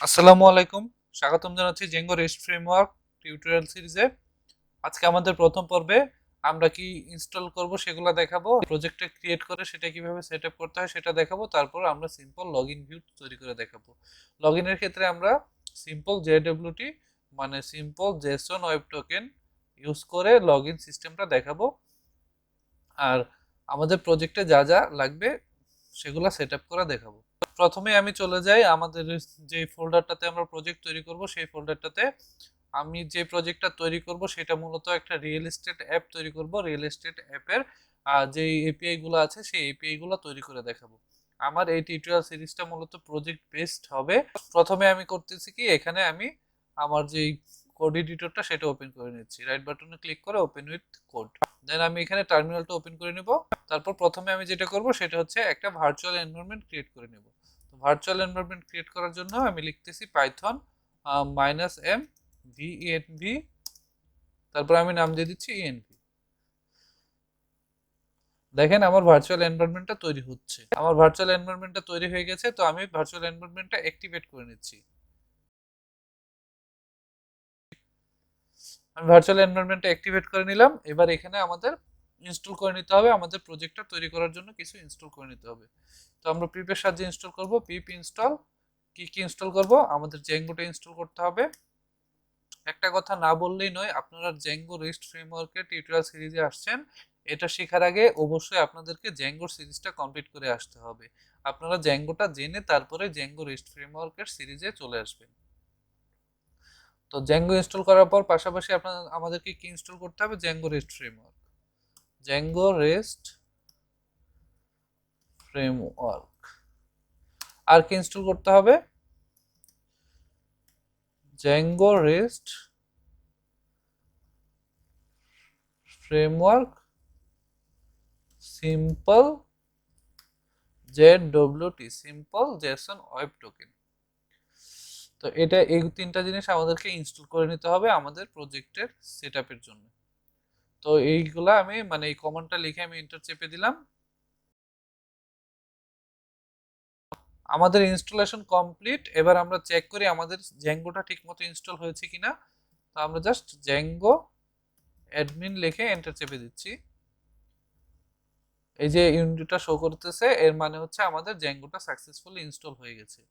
আসসালামু আলাইকুম। স্বাগতম জানাচ্ছি জেঙ্গো রেস্ট ফ্রেমওয়ার্ক টিউটোরিয়াল সিরিজে। আজকে আমাদের প্রথম পর্বে আমরা কি ইনস্টল করব সেগুলো দেখাবো, প্রজেক্টে ক্রিয়েট করে সেটা কিভাবে সেট আপ করতে হয় সেটা দেখাবো, তারপর আমরা সিম্পল লগইন ভিউ তৈরি করে দেখাবো। লগইনের ক্ষেত্রে আমরা সিম্পল জেডব্লিউটি মানে simple JSON web token use করে লগইন সিস্টেমটা দেখাবো। আর আমাদের প্রজেক্টে যা যা লাগবে সেগুলো সেট আপ করা দেখাবো। প্রথমে আমি চলে যাই আমাদের যে ফোল্ডারটাতে আমরা প্রজেক্ট তৈরি করব সেই ফোল্ডারটাতে। আমি যে প্রজেক্টটা তৈরি করব সেটা মূলত একটা রিয়েল এস্টেট অ্যাপ তৈরি করব। রিয়েল এস্টেট অ্যাপের যে এপিআই গুলো আছে সেই এপিআই গুলো তৈরি করে দেখাবো। আমার এই টিউটোরিয়াল সিরিজটা মূলত প্রজেক্ট বেসড হবে। প্রথমে আমি করতেছি কি, এখানে আমি আমার যে কোড এডিটরটা সেটা ওপেন করে নিচ্ছি। রাইট বাটনে ক্লিক করে ওপেন উইথ কোড। দেন আমি এখানে টার্মিনালটা ওপেন করে নিব। তারপর প্রথমে আমি যেটা করব সেটা হচ্ছে একটা ভার্চুয়াল এনভায়রনমেন্ট ক্রিয়েট করে নেব। তো ভার্চুয়াল এনভায়রনমেন্ট ক্রিয়েট করার জন্য আমি লিখতেছি পাইথন -m venv, তারপর আমি নাম দিয়ে দিচ্ছি env। দেখেন আমার ভার্চুয়াল এনভায়রনমেন্টটা তৈরি হচ্ছে। আমার ভার্চুয়াল এনভায়রনমেন্টটা তৈরি হয়ে গেছে, তো আমি ভার্চুয়াল এনভায়রনমেন্টটা অ্যাক্টিভেট করে নিচ্ছি। আমি ভার্চুয়াল এনভায়রনমেন্টটা অ্যাক্টিভেট করে নিলাম। এবার এখানে আমাদের ইনস্টল করে নিতে হবে, আমাদের প্রজেক্টটা তৈরি করার জন্য কিছু ইনস্টল করে নিতে হবে। তো আমরা পিপের সাহায্যে ইনস্টল করব। পিপ ইনস্টল, কি কি ইনস্টল করব? আমাদের জেঙ্গোটা ইনস্টল করতে হবে। একটা কথা না বললেই নয়, আপনারা জ্যাঙ্গো রেস্ট ফ্রেমওয়ার্কের টিউটোরিয়াল সিরিজে আসছেন, এটা শেখার আগে অবশ্যই আপনাদেরকে জ্যাঙ্গোর সিরিজটা কমপ্লিট করে আসতে হবে। আপনারা জ্যাঙ্গোটা জেনে তারপরে জ্যাঙ্গো রেস্ট ফ্রেমওয়ার্কের সিরিজে চলে আসবেন। তো জ্যাঙ্গো ইনস্টল করার পর পাশাপাশি আমাদেরকে কি ইনস্টল করতে হবে? Django rest framework. Django rest framework. আর কি ইনস্টল করতে হবে? Django rest framework simple JWT, simple JSON web token. তো এটা এই তিনটা জিনিস আমাদেরকে ইনস্টল করে নিতে হবে আমাদের প্রজেক্টের সেটআপের জন্য। তো এইগুলা আমি মানে এই কমান্ডটা লিখে আমি এন্টার চেপে দিলাম। আমাদের ইনস্টলেশন কমপ্লিট। এবার আমরা চেক করি আমাদের জ্যাঙ্গোটা ঠিকমতো ইনস্টল হয়েছে কিনা। তো আমরা জাস্ট জ্যাঙ্গো অ্যাডমিন লিখে এন্টার চেপে দিচ্ছি। এই যে ইউনিটটা শো করতেছে, এর মানে হচ্ছে আমাদের জ্যাঙ্গোটা সাকসেসফুলি ইনস্টল হয়ে গেছে।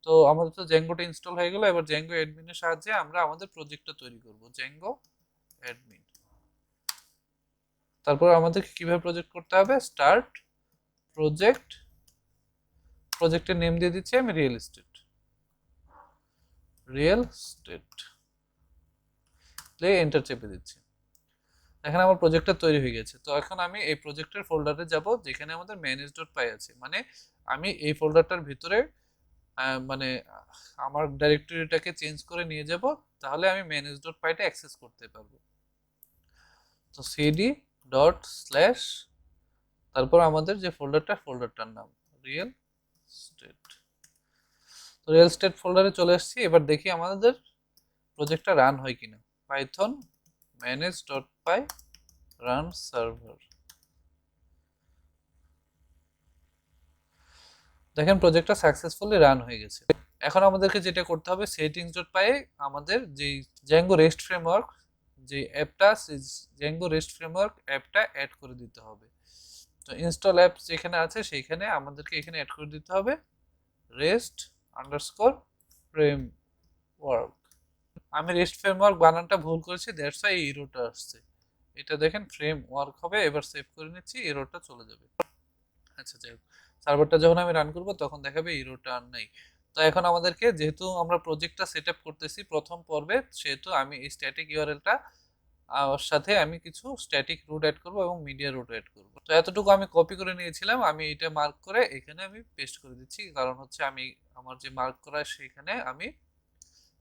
তো আমাদের তো জ্যাঙ্গোটা ইনস্টল হয়ে গেল। এবার জ্যাঙ্গো অ্যাডমিনের সাহায্যে আমরা আমাদের প্রজেক্টটা তৈরি করব। Zango admin. তারপর আমাদের কিভাবে প্রজেক্ট করতে হবে? Start project. প্রজেক্টের নেম দিয়ে দিচ্ছি আমি real estate. Real estate enter চেপে দিচ্ছি। এখন আমার প্রজেক্টটা তৈরি হয়ে গেছে। তো এখন আমি এই প্রজেক্টের ফোল্ডারে যাব যেখানে আমাদের ম্যানেজ ডট পাই আছে। মানে আমি এই ফোল্ডারটার ভিতরে মানে আমার ডাইরেক্টরিটাকে চেঞ্জ করে নিয়ে যাব, তাহলে আমি ম্যানেজ ডট পাইটা অ্যাক্সেস করতে পারবো। তো সিডি ডট স্ল্যাশ, তারপর আমাদের যে ফোল্ডারটার নাম রিয়েল স্টেট। তো রিয়েল স্টেট ফোল্ডারে চলে এসেছি। এবার দেখি আমাদের প্রজেক্টটা রান হয় কিনা। পাইথন ম্যানেজ ডট পাই রান সার্ভার। দেখেন প্রজেক্টটা সাকসেসফুলি রান হয়ে গেছে। এখন আমাদেরকে যেটা করতে হবে, সেটিংস ডট পাই আমাদের যে জ্যাঙ্গো রেস্ট ফ্রেমওয়ার্ক যে অ্যাপটা, জ্যাঙ্গো রেস্ট ফ্রেমওয়ার্ক অ্যাপটা অ্যাড করে দিতে হবে। তো ইনস্টল অ্যাপ যেখানে আছে সেইখানে আমাদেরকে এখানে অ্যাড করে দিতে হবে রেস্ট আন্ডারস্কোর ফ্রেমওয়ার্ক। আমি রেস্ট ফ্রেমওয়ার্ক বানানটা ভুল করেছি, দ্যাটস ওয়াই এই এররটা আসছে। এটা দেখেন ফ্রেমওয়ার্ক হবে। এবার সেভ করে নিচ্ছি, এররটা চলে যাবে। আচ্ছা যাই হোক, সার্ভারটা যখন আমি রান করব তখন দেখাবে এররটা আর নাই। তো এখন আমাদেরকে, যেহেতু আমরা প্রজেক্টটা সেট আপ করতেছি প্রথম পর্বে, সেহেতু আমি এই স্ট্যাটিক ইউআরএলটা সাথে আমি কিছু স্ট্যাটিক রুট অ্যাড করব এবং মিডিয়া রুট অ্যাড করব। তো এতটুকু আমি কপি করে নিয়েছিলাম, আমি এটা মার্ক করে এখানে আমি পেস্ট করে দিচ্ছি। কারণ হচ্ছে আমি আমার যে মার্ক করা সেখানে আমি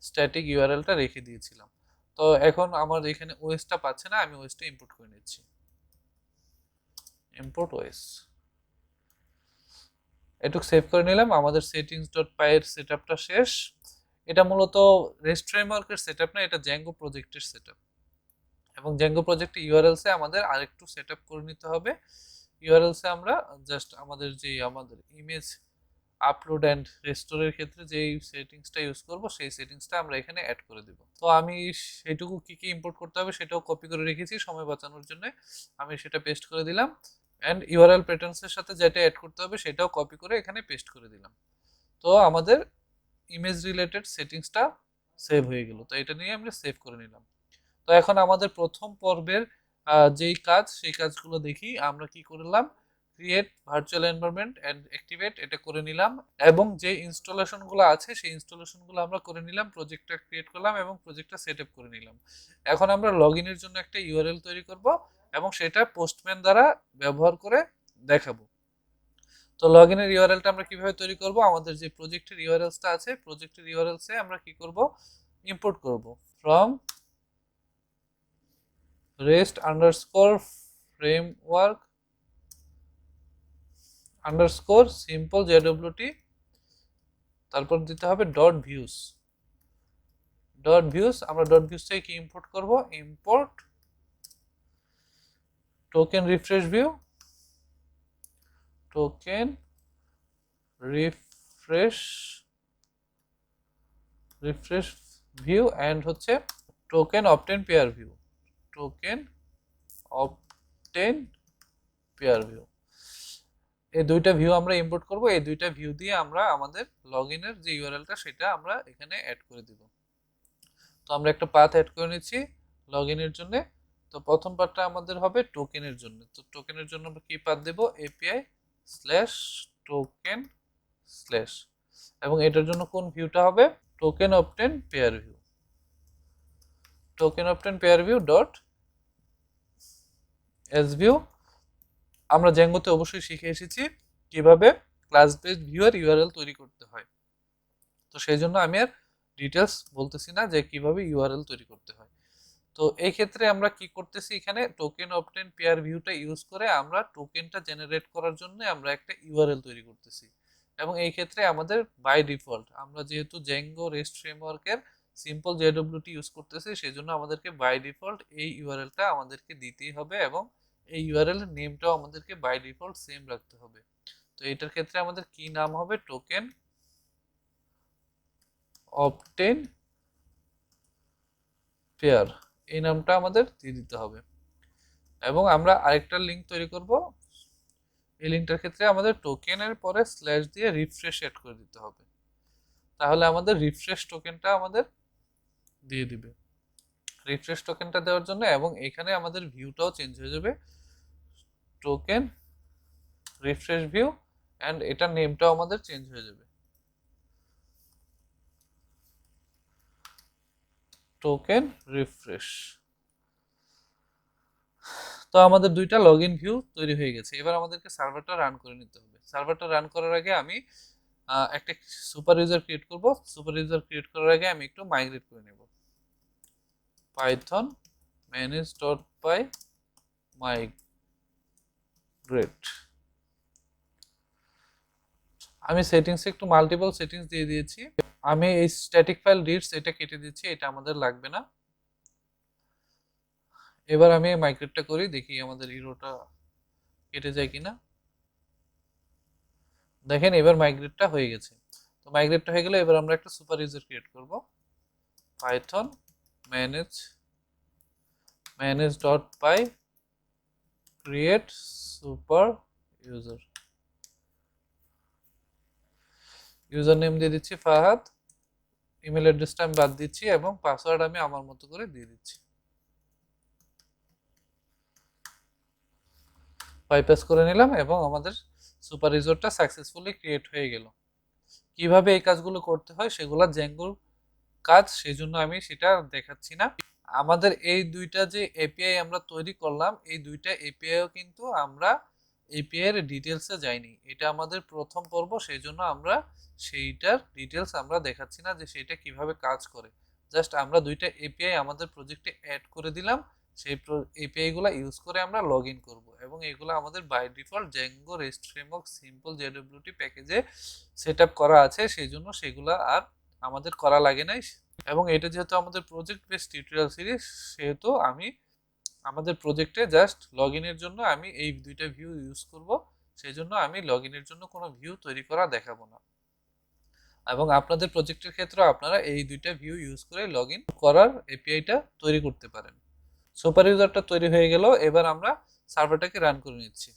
স্ট্যাটিক ইউআরএলটা রেখে দিয়েছিলাম। তো এখন আমার এখানে ওএসটা পাচ্ছে না, আমি ওএসটা ইম্পোর্ট করে নিচ্ছি। ইম্পোর্ট ওএস, এটুকু সেভ করে নিলাম। আমাদের সেটিংস ডট পাই এর সেটআপটা শেষ। এটা মূলত রেস্ট ফ্রেমওয়ার্কের সেটআপ না, এটা জ্যাঙ্গো প্রজেক্টের সেটআপ। এবং জ্যাঙ্গো প্রজেক্টের ইউআরএলস এ আমাদের আরেকটু সেটআপ করে নিতে হবে। ইউআরএলস এ আমরা জাস্ট আমাদের যে আমাদের ইমেজ আপলোড অ্যান্ড রেস্টোরের ক্ষেত্রে যেই সেটিংসটা ইউজ করব সেই সেটিংসটা আমরা এখানে অ্যাড করে দেব। তো আমি সেইটুকু কি কি ইম্পোর্ট করতে হবে সেটাও কপি করে রেখেছি সময় বাঁচানোর জন্য, আমি সেটা পেস্ট করে দিলাম। অ্যান্ড ইউআরএল প্যাটার্নসের সাথে যেটা অ্যাড করতে হবে সেটাও কপি করে এখানে পেস্ট করে দিলাম। তো আমাদের ইমেজ রিলেটেড সেটিংসটা সেভ হয়ে গেল। তো এটা নিয়ে আমরা সেভ করে নিলাম। তো এখন আমাদের প্রথম পর্বের যেই কাজ সেই কাজগুলো দেখি। আমরা কি করলাম, create virtual environment and activate এটা করে নিলাম, এবং যে ইনস্টলেশনগুলো আছে সেই ইনস্টলেশনগুলো আমরা করে নিলাম, প্রজেক্টটা ক্রিয়েট করলাম এবং প্রজেক্টটা সেট আপ করে নিলাম। এখন আমরা লগ ইনের জন্য একটা ইউআরএল তৈরি করব এবং সেটা পোস্টম্যান দ্বারা ব্যবহার করে দেখাবো। তো লগ ইনের ইউআরএলটা আমরা কিভাবে তৈরি করব, আমাদের যে প্রজেক্টের ইউআরএলসটা আছে প্রজেক্টের ইউআরএলসে আমরা কি করব, ইম্পোর্ট করব from rest underscore framework underscore simple JWT, তারপর দিতে হবে ডট ভিউস। ডট ভিউস, আমরা ডট ভিউস থেকে কি ইম্পোর্ট করব, import token refresh view, token refresh refresh view and হচ্ছে token obtain pair view, token obtain pair view. এই দুইটা ভিউ আমরা ইম্পোর্ট করব। এই দুইটা ভিউ দিয়ে আমরা আমাদের লগইনের যে ইউআরএলটা সেটা আমরা এখানে অ্যাড করে দিব। তো আমরা একটা পাথ অ্যাড করে নিচ্ছি লগইনের জন্য। তো প্রথম পার্টটা আমাদের হবে টোকেনের জন্য। তো টোকেনের জন্য আমরা কি পাথ দেব, এপিআই স্ল্যাশ টোকেন স্ল্যাশ, এবং এটার জন্য কোন ভিউটা হবে, token obtain pair view, token obtain pair view dot S view. আমরা জ্যাঙ্গোতে অবশ্যই শিখে এসেছি কিভাবে ক্লাস বেসড ভিউ এর ইউআরএল তৈরি করতে হয়। তো সেই জন্য আমি আর ডিটেলস বলতেছি না যে কিভাবে ইউআরএল তৈরি করতে হয়। তো এই ক্ষেত্রে আমরা কি করতেছি, এখানে টোকেন অবটেন পেয়ার ভিউটা ইউজ করে আমরা টোকেনটা জেনারেট করার জন্য আমরা একটা ইউআরএল তৈরি করতেছি। এবং এই ক্ষেত্রে আমাদের বাই ডিফল্ট আমরা যেহেতু জ্যাঙ্গো রেস্ট ফ্রেমওয়ার্কের সিম্পল জেডব্লিউটি ইউজ করতেছি সেই জন্য আমাদেরকে বাই ডিফল্ট এই ইউআরএলটা আমাদেরকে দিতেই হবে, এবং এই ইউআরএল এর নেমটাও আমাদেরকে বাই ডিফল্ট সেম রাখতে হবে। তো এটার ক্ষেত্রে আমাদের কি নাম হবে, টোকেন অবটেন পেয়ার, এই নামটা আমাদের দিয়ে দিতে হবে। এবং আমরা আরেকটা লিঙ্ক তৈরি করব, এই লিঙ্কটার ক্ষেত্রে আমাদের টোকেনের পরে স্ল্যাশ দিয়ে রিফ্রেশ অ্যাড করে দিতে হবে, তাহলে আমাদের রিফ্রেশ টোকেনটা আমাদের দিয়ে দিবে। রিফ্রেশ টোকেনটা দেওয়ার জন্য, এবং এখানে আমাদের ভিউটাও চেঞ্জ হয়ে যাবে, টোকেন রিফ্রেশ ভিউ, অ্যান্ড এটার নেমটাও আমাদের চেঞ্জ হয়ে যাবে, টোকেন রিফ্রেশ। তো আমাদের দুইটা লগইন ভিউ তৈরি হয়ে গেছে। এবার আমাদেরকে সার্ভারটা রান করে নিতে হবে। সার্ভারটা রান করার আগে আমি একটা সুপার ইউজার ক্রিয়েট করব। সুপার ইউজার ক্রিয়েট করার আগে আমি একটু মাইগ্রেট করে নেব। Python manage.py migrate। আমি সেটিংসে একটু মাল্টিপল সেটিংস দিয়ে দিয়েছি। আমি এই স্ট্যাটিক ফাইল রিডস এটা কেটে দিচ্ছি, এটা আমাদের লাগবে না। এবার আমি মাইগ্রেটটা করি, দেখি আমাদের হিরোটা কেটে যায় কিনা। দেখেন এবার মাইগ্রেটটা হয়ে গেছে। তো মাইগ্রেটটা হয়ে গেলে এবার আমরা একটা সুপার ইউজার ক্রিয়েট করব। Python manage.py create super user, user name দিয়ে দিচ্ছি ফাহাদ, ইমেল অ্যাড্রেসটা আমি বাদ দিচ্ছি এবং পাসওয়ার্ড আমি আমার মতো করে দিয়ে দিচ্ছি। বাইপাস করে নিলাম এবং আমাদের সুপার ইউজারটা সাকসেসফুলি ক্রিয়েট হয়ে গেল। কিভাবে এই কাজগুলো করতে হয় সেগুলো জ্যাঙ্গোর কাজ, সেই জন্য আমি সেটা দেখাচ্ছি না। আমাদের এই দুইটা যে এপিআই আমরা তৈরি করলাম, এই দুইটা এপিআইও কিন্তু আমরা এপিআই এর ডিটেলসে যাইনি, এটা আমাদের প্রথম পর্ব, সেই জন্য আমরা সেইটার ডিটেলস আমরা দেখাচ্ছি না যে সেটা কিভাবে কাজ করে। জাস্ট আমরা দুইটা এপিআই আমাদের প্রজেক্টে অ্যাড করে দিলাম, সেই এপিআই গুলো ইউজ করে আমরা লগ ইন করবো, এবং এগুলো আমাদের by default Django rest framework simple JWT প্যাকেজে সেট আপ করা আছে, সেই জন্য সেগুলো আর আমাদের করা লাগে নাই। এবং এটা যেহেতু আমাদের প্রজেক্ট বেসড টিউটোরিয়াল সিরিজ, সেহেতু আমি আমাদের প্রজেক্টে জাস্ট লগ ইনের জন্য আমি এই দুইটা ভিউ ইউজ করব, সেই জন্য আমি লগ ইনের জন্য কোনো ভিউ তৈরি করা দেখাবো না। এবং আপনাদের প্রজেক্টের ক্ষেত্রে আপনারা এই দুইটা ভিউ ইউজ করে লগ ইন করার এপিআইটা তৈরি করতে পারেন। সুপার ইউজারটা তৈরি হয়ে গেল, এবার আমরা সার্ভারটাকে রান করে নিচ্ছি।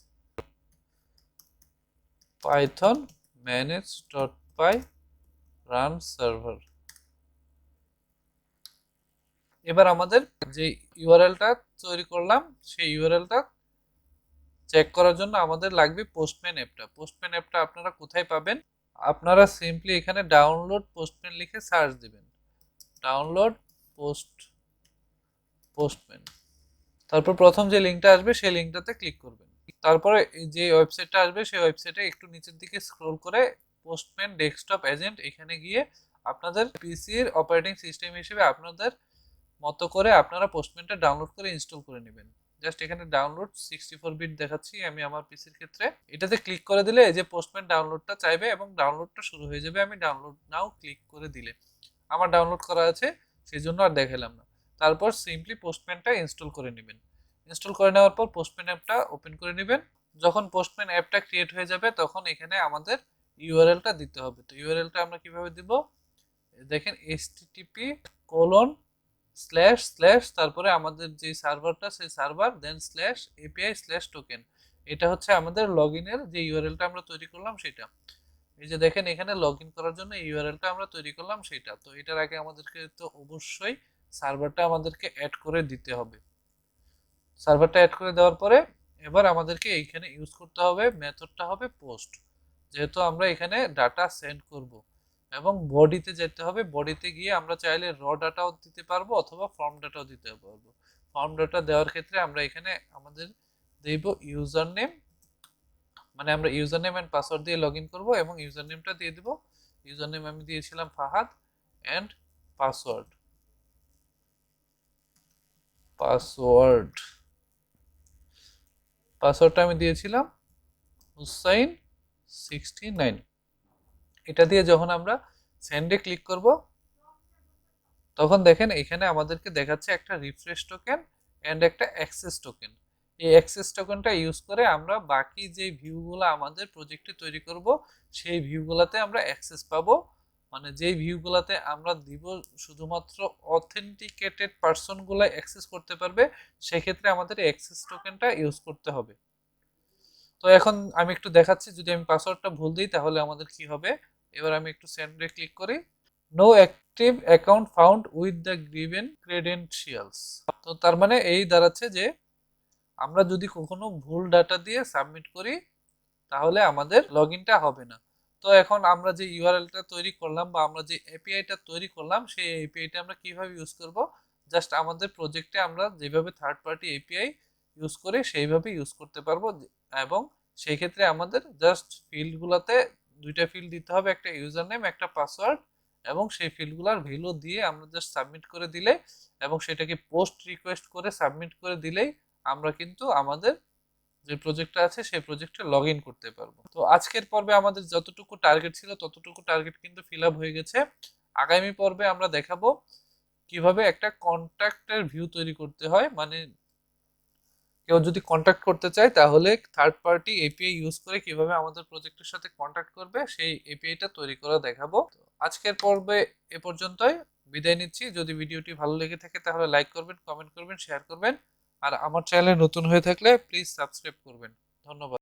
Python manage.py run server. এবার আমাদের যে ইউআরএলটা তৈরি করলাম সেই ইউআরএলটা চেক করার জন্য আমাদের লাগবে পোস্টম্যান অ্যাপটা। পোস্টম্যান অ্যাপটা আপনারা কোথায় পাবেন? আপনারা সিম্পলি এখানে ডাউনলোড পোস্টম্যান লিখে সার্চ দিবেন। ডাউনলোড পোস্টম্যান, তারপর প্রথম যে লিঙ্কটা আসবে সেই লিঙ্কটাতে ক্লিক করবেন। তারপরে যে ওয়েবসাইটটা আসবে সেই ওয়েবসাইটে একটু নিচের দিকে স্ক্রল করে পোস্টম্যান ডেস্কটপ এজেন্ট এখানে গিয়ে আপনাদের পিসির অপারেটিং সিস্টেম হিসেবে আপনাদের মতো করে আপনারা পোস্টম্যানটা ডাউনলোড করে ইনস্টল করে নেবেন। জাস্ট এখানে ডাউনলোড 64 বিট দেখাচ্ছি আমি আমার পিসির ক্ষেত্রে। এটাতে ক্লিক করে দিলে এই যে পোস্টম্যান ডাউনলোডটা চাইবে এবং ডাউনলোডটা শুরু হয়ে যাবে। আমি ডাউনলোড নাও ক্লিক করে দিলে আমার ডাউনলোড করা আছে, সেই জন্য আর দেখালাম না। তারপর সিম্পলি পোস্টম্যানটা ইনস্টল করে নেবেন। ইনস্টল করে নেওয়ার পর পোস্টম্যান অ্যাপটা ওপেন করে নেবেন। যখন পোস্টম্যান অ্যাপটা ক্রিয়েট হয়ে যাবে তখন এখানে আমাদের ইউআরএলটা দিতে হবে। তো ইউআরএলটা আমরা কিভাবে দিব? দেখেন http:// তারপরে আমাদের যে সার্ভারটা সেই সার্ভার দেন /API/token। এটা হচ্ছে আমাদের লগইনের যে ইউআরএলটা আমরা তৈরি করলাম সেটা। এই যে দেখেন এখানে লগ ইন করার জন্য ইউআরএলটা আমরা তৈরি করলাম সেটা। তো এটার আগে আমাদেরকে তো অবশ্যই সার্ভারটা আমাদেরকে অ্যাড করে দিতে হবে। সার্ভারটা অ্যাড করে দেওয়ার পরে এবার আমাদেরকে এইখানে ইউজ করতে হবে মেথডটা হবে পোস্ট, যেহেতু আমরা এখানে ডাটা সেন্ড করব। এবং বডিতে যেতে হবে, বডিতে গিয়ে আমরা চাইলে র ডাটাও দিতে পারবো অথবা ফর্ম ডাটাও দিতে পারবো। ফর্ম ডাটা দেওয়ার ক্ষেত্রে আমরা এখানে আমাদের দেব ইউজার নেম, মানে আমরা ইউজার নেম এন্ড পাসওয়ার্ড দিয়ে লগ ইন করবো এবং ইউজার নেমটা দিয়ে দিব। ইউজার নেম আমি দিয়েছিলাম ফাহাদ এন্ড পাসওয়ার্ড পাসওয়ার্ড পাসওয়ার্ডটা আমি দিয়েছিলাম হুসাইন 69। এটা দিয়ে যখন আমরা সেন্ডে ক্লিক করব তখন দেখেন এখানে আমাদেরকে দেখাচ্ছে একটা রিফ্রেশ টোকেন এন্ড একটা অ্যাক্সেস টোকেন। এই অ্যাক্সেস টোকেনটা ইউজ করে আমরা বাকি যে ভিউগুলো আমাদের প্রজেক্টে তৈরি করব সেই ভিউগুলোতে আমরা অ্যাক্সেস পাবো। মানে যেই ভিউগুলোতে আমরা দিব শুধুমাত্র অথেন্টিকেটেড পারসনগুলো অ্যাক্সেস করতে পারবে, সেক্ষেত্রে আমাদের অ্যাক্সেস টোকেনটা ইউজ করতে হবে। তো এখন আমি একটু দেখাচ্ছি, যদি আমি পাসওয়ার্ডটা ভুল দিই তাহলে আমাদের কি হবে। এবার আমি একটু সেন্ডে ক্লিক করি। No active account found with the given credentials. তো তার মানে এই দাঁড়াচ্ছে যে আমরা যদি কখনো ভুল ডাটা দিয়ে সাবমিট করি তাহলে আমাদের লগ ইনটা হবে না। তো এখন আমরা যে ইউআরএলটা তৈরি করলাম বা আমরা যে এপিআইটা তৈরি করলাম সেই এপিআইটা আমরা কিভাবে ইউজ করব? জাস্ট আমাদের প্রজেক্টে আমরা যেভাবে থার্ড পার্টি এপিআই ইউজ করি সেইভাবে ইউজ করতে পারবো। এবং সেই ক্ষেত্রে আমাদের জাস্ট ফিল্ডগুলোতে দুইটা ফিল্ড দিতে হবে, একটা ইউজার নেম একটা পাসওয়ার্ড, এবং সেই ফিল্ডগুলোর ভ্যালু দিয়ে আমরা জাস্ট সাবমিট করে দিলে এবং সেটাকে পোস্ট রিকোয়েস্ট করে সাবমিট করে দিলেই আমরা কিন্তু আমাদের যে প্রজেক্টটা আছে সেই প্রজেক্টে লগ ইন করতে পারবো। তো আজকের পর্বে আমাদের যতটুকু টার্গেট ছিল ততটুকু টার্গেট কিন্তু ফিল আপ হয়ে গেছে। আগামী পর্বে আমরা দেখাবো কিভাবে একটা কন্ট্যাক্টের ভিউ তৈরি করতে হয়। মানে কেউ যদি কন্ট্যাক্ট করতে চায় তাহলে থার্ড পার্টি এপিআই ইউজ করে কিভাবে আমাদের প্রজেক্টের সাথে কন্ট্যাক্ট করবে সেই এপিআইটা তৈরি করা দেখাবো। আজকের পর্বে এ পর্যন্তই, বিদায় নিচ্ছি। যদি ভিডিওটি ভালো লেগে থাকে তাহলে লাইক করবেন, কমেন্ট করবেন, শেয়ার করবেন। আর আমার চ্যানেলে নতুন হয়ে থাকলে প্লিজ সাবস্ক্রাইব করবেন। ধন্যবাদ।